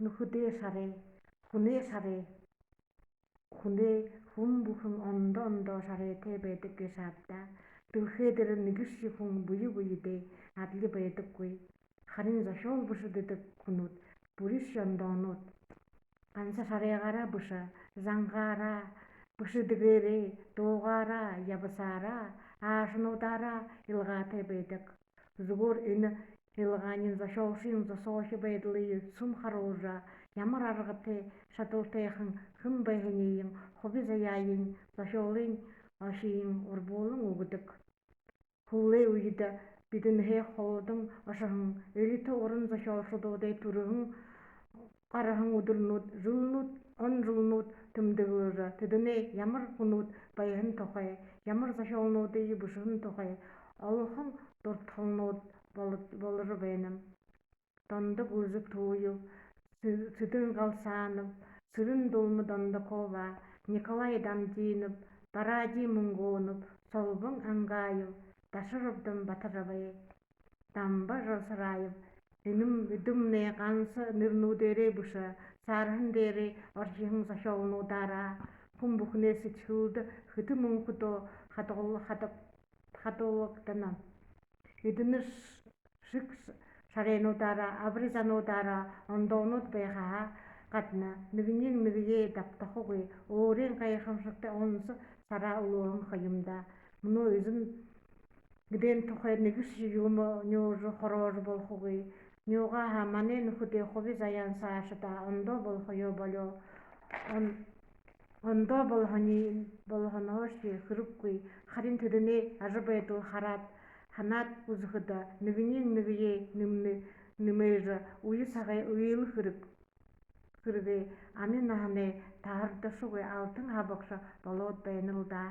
Nuhude sare, hune sare, hune hum buhun ondo sare te bedik gesabda. Dülheder nigişi hun buyu de adli bedik gui. Harin zaşol bışı dedik kunut, buriş yondonut. Kansa sare gara bışı, zangara, bışı digere, doğara, yabasara, aşınodara ilga te bedik. Zugur ini илганин зашоушин засоохи байдлы сум харужа ямар аргате шатылтайхан хым байханийин хоби заяйин зашоолин ашиин урбуулун угудык хуле уйда бидин хе холдун ашахан элите орун зашоошудодай турун карахан удурнут жылнут он жылнут тымдыгыра тыдыне ямар хунут байхын тохай ямар зашоолнуды бушын тохай алхан дортхолнут болыр бейнем. Donda guzuk tuyu, sütün kalsanıp, sürün dolmu donda kova, Nikolay Damdinip, Baradi Mungonup, solbun angayıp, taşırıpdım batırabay. Damba jolsarayıp, benim üdüm ne kansı nirnu dere buşa, sarhın dere orşihın saşolunu dara, kumbukne sıçıldı, hıtı munkudo, hatoluktanam. Üdünür шик шаренудара абризанудара ондоонут байха гадна нэгние даптахуги өөрийн гайхамшигтай онс сара улуун хаймда мно изэн гден тухай нэгш юм нёж хороор болохуги нёга хамане нөхөдөө хоби заяан саашда ондоо болохоё болё ондоо болохоноош хэрвгүй харин тэдний ажбайдул хараад ханаад үзэхэд нэгние нэмээр уян сагай уян хэрэгээ амин наханы таардашгүй алтан хабагш болоод байна л да.